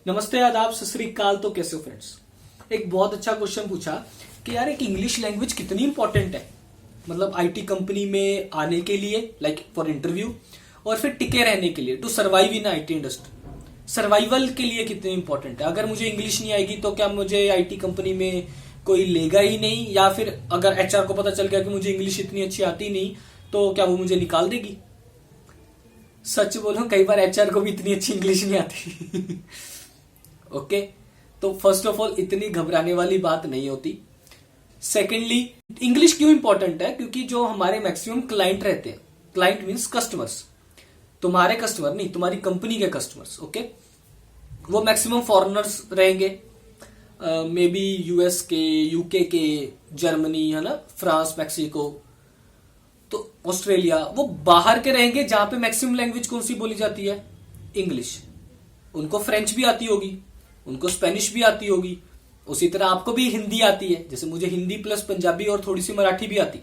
नमस्ते, आदाब, सत श्री अकाल। तो कैसे हो फ्रेंड्स? एक बहुत अच्छा क्वेश्चन पूछा कि यार एक इंग्लिश लैंग्वेज कितनी इंपॉर्टेंट है, मतलब आईटी कंपनी में आने के लिए, लाइक फॉर इंटरव्यू, और फिर टिके रहने के लिए, to survive in IT industry. Survival के लिए कितनी इंपॉर्टेंट है। अगर मुझे इंग्लिश नहीं आएगी तो क्या मुझे आईटी कंपनी में कोई लेगा ही नहीं, या फिर अगर एचआर को पता चल गया कि मुझे इंग्लिश इतनी अच्छी आती नहीं तो क्या वो मुझे निकाल देगी? सच बोलो, कई बार एचआर को भी इतनी अच्छी इंग्लिश नहीं आती। ओके, तो फर्स्ट ऑफ ऑल इतनी घबराने वाली बात नहीं होती। सेकेंडली, इंग्लिश क्यों इंपॉर्टेंट है? क्योंकि जो हमारे मैक्सिमम क्लाइंट रहते हैं, क्लाइंट मीन्स कस्टमर्स, तुम्हारे कस्टमर नहीं, तुम्हारी कंपनी के कस्टमर्स, ओके, वो मैक्सिमम फॉरेनर्स रहेंगे, मे बी यूएस के, यूके के, जर्मनी, है ना, फ्रांस, मैक्सिको, तो ऑस्ट्रेलिया, वो बाहर के रहेंगे जहां पे मैक्सिमम लैंग्वेज कौन सी बोली जाती है? इंग्लिश। उनको फ्रेंच भी आती होगी, उनको स्पेनिश भी आती होगी, उसी तरह आपको भी हिंदी आती है, जैसे मुझे हिंदी प्लस पंजाबी और थोड़ी सी मराठी भी आती।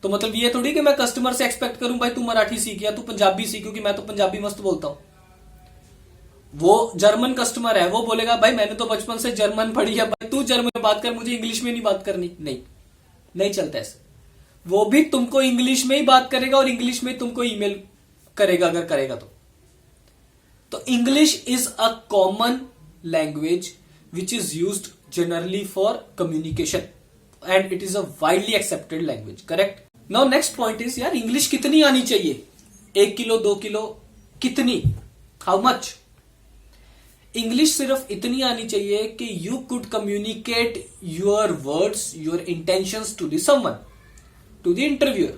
तो मतलब ये थोड़ी कि मैं कस्टमर से एक्सपेक्ट करूं भाई तू मराठी सीख या तू पंजाबी सीख, क्योंकि मैं तो पंजाबी मस्त बोलता हूं। वो जर्मन कस्टमर है, वो बोलेगा भाई मैंने तो बचपन से जर्मन पढ़ी है, भाई तू जर्मन में बात कर, मुझे इंग्लिश में नहीं बात करनी। नहीं, नहीं चलता ऐसे। वो भी तुमको इंग्लिश में ही बात करेगा और इंग्लिश में तुमको ईमेल करेगा, अगर करेगा तो English is a common language which is used generally for communication and it is a widely accepted language, correct? Now next point is, यार इंग्लिश कितनी आनी चाहिए? 1 किलो 2 किलो कितनी? How much? इंग्लिश सिर्फ इतनी आनी चाहिए कि you could communicate your words, your intentions to the someone, to the interviewer.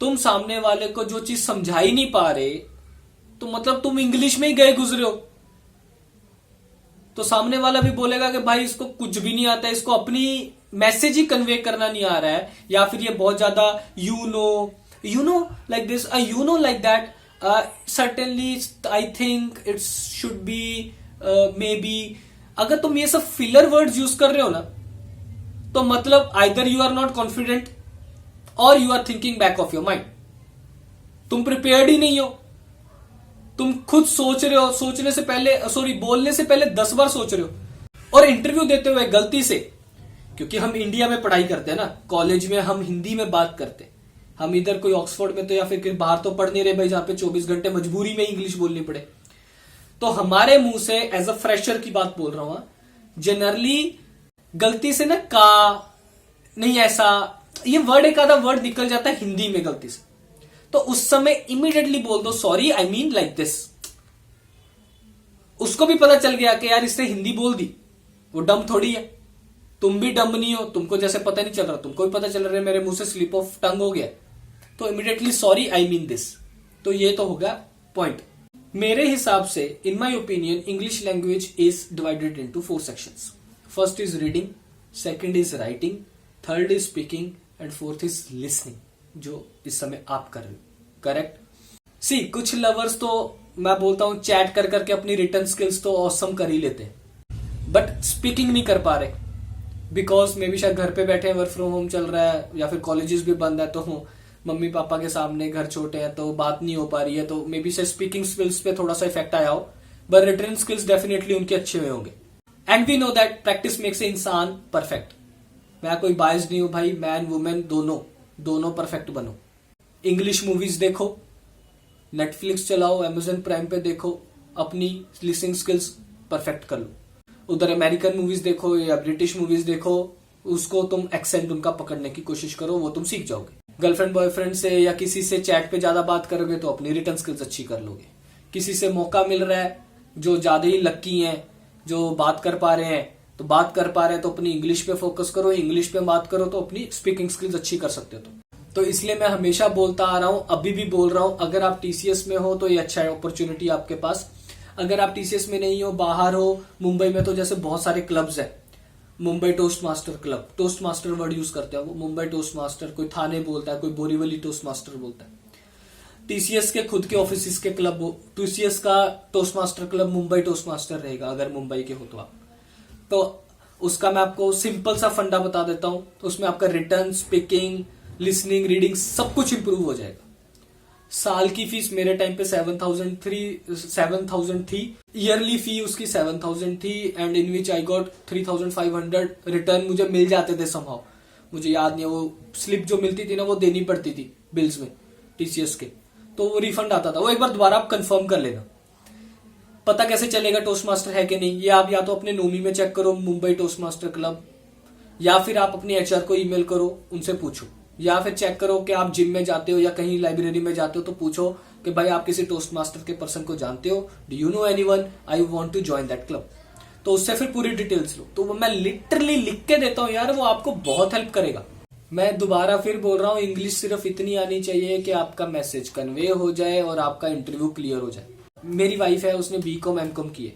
तुम सामने वाले को जो चीज समझा ही नहीं पा रहे, तो मतलब तुम इंग्लिश में ही गए गुजरे हो, तो सामने वाला भी बोलेगा कि भाई इसको कुछ भी नहीं आता है, इसको अपनी मैसेज ही कन्वे करना नहीं आ रहा है, या फिर ये बहुत ज्यादा you know like this, you know like that, certainly I think it's should be, may be. अगर तुम ये सब फिलर वर्ड्स यूज कर रहे हो ना, तो मतलब either you are not confident और you are thinking back of your mind. तुम प्रिपेयर्ड ही नहीं हो, तुम खुद सोच रहे हो, सोचने से पहले, सॉरी, बोलने से पहले 10 बार सोच रहे हो। और इंटरव्यू देते हुए गलती से, क्योंकि हम इंडिया में पढ़ाई करते हैं ना, कॉलेज में हम हिंदी में बात करते हैं, हम इधर कोई ऑक्सफोर्ड में तो या फिर बाहर तो पढ़ नहीं रहे भाई, जहां पे 24 घंटे मजबूरी में इंग्लिश बोलनी पड़े। तो हमारे मुंह से, एज अ फ्रेशर की बात बोल रहा हूं, जनरली गलती से ना का नहीं, ऐसा ये वर्ड, एक आधा वर्ड निकल जाता है हिंदी में गलती से, तो उस समय इमीडिएटली बोल दो sorry, I mean like this. उसको भी पता चल गया कि यार इसने हिंदी बोल दी, वो डम थोड़ी है। तुम भी डम नहीं हो, तुमको जैसे पता नहीं चल रहा, तुमको भी पता चल रहा है मेरे मुंह से स्लिप ऑफ टंग हो गया, तो immediately sorry, I mean this. तो ये तो होगा पॉइंट। मेरे हिसाब से, in my opinion, English language is divided into 4 sections. First is reading, second is writing, third is speaking and fourth is listening, जो इस समय आप कर रहे हो, करेक्ट? सी, कुछ लवर्स तो मैं बोलता हूं चैट कर करके अपनी रिटर्न स्किल्स तो ऑसम कर ही लेते हैं, बट स्पीकिंग नहीं कर पा रहे, बिकॉज मे बी शायद घर पे बैठे हैं, वर्क फ्रॉम होम चल रहा है, या फिर कॉलेजेस भी बंद है, तो मम्मी पापा के सामने, घर छोटे हैं तो बात नहीं हो पा रही है, तो मे बी शायद स्पीकिंग स्किल्स पे थोड़ा सा इफेक्ट आया हो, बट रिटर्न स्किल्स डेफिनेटली उनके अच्छे हुए होंगे। And we know that practice makes a इंसान परफेक्ट। मैं कोई बायस नहीं हूं भाई, मैन वुमेन दोनों परफेक्ट बनो। इंग्लिश मूवीज देखो, नेटफ्लिक्स चलाओ, अमेजन प्राइम पे देखो, अपनी लिसनिंग स्किल्स परफेक्ट कर लो। उधर अमेरिकन मूवीज देखो या ब्रिटिश मूवीज देखो, उसको तुम एक्सेंट उनका पकड़ने की कोशिश करो, वो तुम सीख जाओगे। गर्लफ्रेंड बॉयफ्रेंड से या किसी से चैट पे ज्यादा बात करोगे तो अपनी रिटर्न स्किल्स अच्छी कर लोगे। किसी से मौका मिल रहा है, जो ज्यादा ही लक्की हैं, जो बात कर पा रहे हैं, तो बात कर पा रहे हैं तो अपनी इंग्लिश पे फोकस करो, इंग्लिश पे बात करो तो अपनी स्पीकिंग स्किल्स अच्छी कर सकते हो। तो इसलिए मैं हमेशा बोलता आ रहा हूं, अभी भी बोल रहा हूं, अगर आप टीसीएस में हो तो ये अच्छा है, अपॉर्चुनिटी आपके पास। अगर आप टीसीएस में नहीं हो, बाहर हो, मुंबई में तो जैसे बहुत सारे क्लब्स हैं, Mumbai toast master club, toast master word use करते हैं वो, मुंबई टोस्ट मास्टर, कोई थाने बोलता है, कोई बोरीवली टोस्ट मास्टर बोलता है। टीसीएस के खुद के ऑफिस के क्लब, टीसीएस का toast master club Mumbai toast master रहेगा, अगर मुंबई के हो तो आप। तो उसका मैं आपको सिंपल सा फंडा बता देता हूं, तो उसमें आपका रिटर्न, स्पीकिंग, लिसनिंग, रीडिंग सब कुछ इंप्रूव हो जाएगा। साल की फीस मेरे टाइम पे 7,000 थी, ईयरली फी उसकी 7,000 थी, and in which I got 3,500 return मुझे मिल जाते थे समहाउ। मुझे याद नहीं है, वो स्लिप जो मिलती थी ना वो देनी पड़ती थी बिल्स में टीसीएस के, तो वो रिफंड आता था। वो एक बार दोबारा आप कंफर्म कर लेना। पता कैसे चलेगा टोस्ट मास्टर है कि नहीं, ये आप या तो अपने नोमी में चेक करो, मुंबई टोस्ट मास्टर क्लब, या फिर आप अपने एचआर को ईमेल करो, उनसे पूछो, या फिर चेक करो कि आप जिम में जाते हो या कहीं लाइब्रेरी में जाते हो तो पूछो कि भाई आप किसी टोस्ट मास्टर के पर्सन को जानते हो, do you know anyone, I want to join that club. तो उससे फिर पूरी डिटेल्स लो। तो वो मैं लिटरली लिख के देता हूँ यार, वो आपको बहुत हेल्प करेगा। मैं दोबारा फिर बोल रहा हूँ, इंग्लिश सिर्फ इतनी आनी चाहिए कि आपका मैसेज कन्वे हो जाए और आपका इंटरव्यू क्लियर हो जाए। मेरी वाइफ है, उसने बीकॉम एमकॉम की है,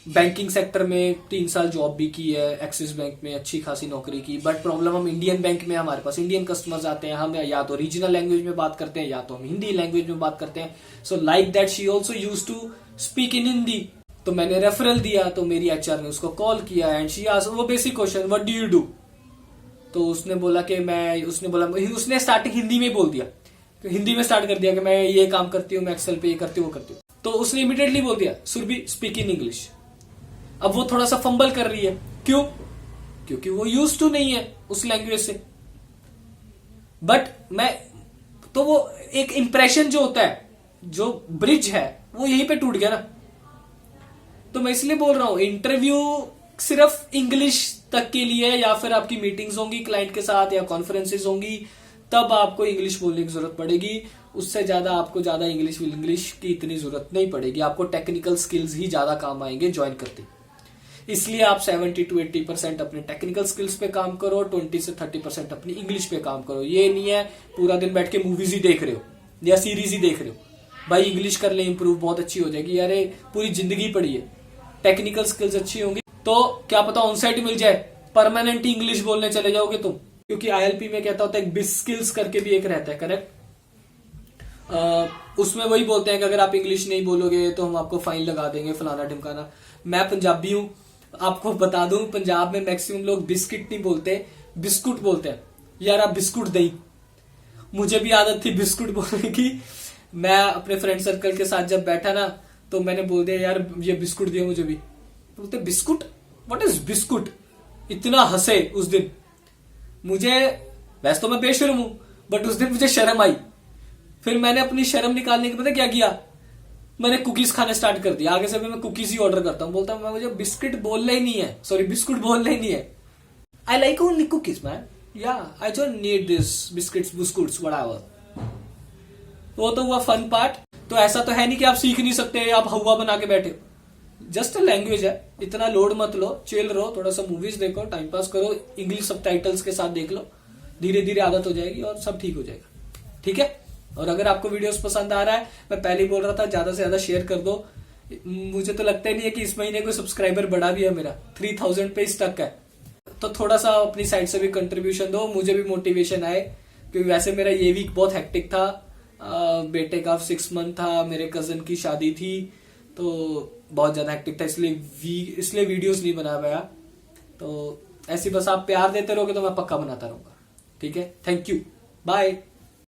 बैंकिंग सेक्टर में 3 साल जॉब भी की है, एक्सिस बैंक में अच्छी खासी नौकरी की। बट प्रॉब्लम हम इंडियन बैंक में, हमारे पास इंडियन कस्टमर्स आते हैं, हम या तो रीजनल लैंग्वेज में बात करते हैं या तो हम हिंदी लैंग्वेज में बात करते हैं। So like that she also use to speak in Hindi. तो मैंने रेफरल दिया, तो मेरी एचआर ने उसको कॉल किया एंड शी आस्क्ड वो basic question, what do you do. तो उसने बोला कि उसने स्टार्टिंग हिंदी में बोल दिया, हिंदी में स्टार्ट कर दिया कि मैं ये काम करती हूँ, मैं एक्सेल पे ये करती हूँ, वो करती हूँ। तो उसने इमीडिएटली बोल दिया, सुरभि स्पीक इन इंग्लिश। अब वो थोड़ा सा फंबल कर रही है, क्यों? क्योंकि वो यूज टू नहीं है उस लैंग्वेज से। बट तो वो एक इंप्रेशन जो होता है, जो ब्रिज है, वो यहीं पे टूट गया ना। तो मैं इसलिए बोल रहा हूं, इंटरव्यू सिर्फ इंग्लिश तक के लिए, या फिर आपकी मीटिंग्स होंगी क्लाइंट के साथ या कॉन्फ्रेंसेस होंगी, तब आपको इंग्लिश बोलने की जरूरत पड़ेगी। उससे ज्यादा आपको ज्यादा इंग्लिश की इतनी जरूरत नहीं पड़ेगी। आपको टेक्निकल स्किल्स ही ज्यादा काम आएंगे ज्वाइन करते। इसलिए आप 70 to 80% अपने टेक्निकल स्किल्स पे काम करो, 20 से 30% अपनी इंग्लिश पे काम करो। ये नहीं है पूरा दिन बैठ के मूवीज ही देख रहे हो या सीरीज ही देख रहे हो, भाई इंग्लिश कर ले इंप्रूव, बहुत अच्छी हो जाएगी। यार पूरी जिंदगी पड़ी है, टेक्निकल स्किल्स अच्छी होंगी तो क्या पता ऑनसाइट मिल जाए, परमानेंट इंग्लिश बोलने चले जाओगे तुम। क्योंकि आईएलपी में कहता होता है बिस स्किल्स करके भी एक रहता है, करेक्ट। उसमें वही बोलते हैं कि अगर आप इंग्लिश नहीं बोलोगे तो हम आपको फाइन लगा देंगे, फलाना ढिमकाना। मैं पंजाबी हूं, आपको बता दूं, पंजाब में मैक्सिमम लोग बिस्किट नहीं बोलते, बिस्कुट बोलते हैं। यार आप बिस्कुट दही, मुझे भी आदत थी बिस्कुट बोलने की। मैं अपने फ्रेंड सर्कल के साथ जब बैठा ना, तो मैंने बोल दिया यार ये बिस्कुट दिया मुझे भी। बोलते बिस्कुट, व्हाट इज बिस्कुट। इतना हंसे उस दिन मुझे। वैसे तो मैं बेशर्म हूं, बट उस दिन मुझे शर्म आई। फिर मैंने अपनी शर्म निकालने के पता क्या किया, मैंने कुकीज खाने स्टार्ट कर दिया। आगे से भी मैं कुकीज ही ऑर्डर करता हूँ। बोलता हूँ मुझे बिस्किट बोलना ही नहीं है, सॉरी बिस्कुट बोलना ही नहीं है। I like only cookies man, या I don't need this biscuits biscuits whatever. वो तो हुआ फन पार्ट। तो ऐसा तो है नहीं कि आप सीख नहीं सकते, आप हवा बना के बैठे हो। जस्ट लैंग्वेज है, इतना लोड मत लो, चिल रहो, थोड़ा सा मूवीज देखो, टाइम पास करो, इंग्लिश सबटाइटल्स के साथ देख लो, धीरे धीरे आदत हो जाएगी और सब ठीक हो जाएगा। ठीक है। और अगर आपको वीडियोस पसंद आ रहा है, मैं पहले ही बोल रहा था ज्यादा से ज्यादा शेयर कर दो। मुझे तो लगता ही नहीं है कि इस महीने कोई सब्सक्राइबर बढ़ा भी है, मेरा 3000 पे स्टक है। तो थोड़ा सा अपनी साइड से भी कंट्रीब्यूशन दो, मुझे भी मोटिवेशन आए। क्योंकि वैसे मेरा ये वीक बहुत हेक्टिक था, बेटे का 6 मंथ था, मेरे कजन की शादी थी, तो बहुत ज्यादा हेक्टिक था, इसलिए वीडियोस नहीं बना पाया। तो ऐसे बस आप प्यार देते रहोगे तो मैं पक्का बनाता रहूंगा। ठीक है, थैंक यू, बाय।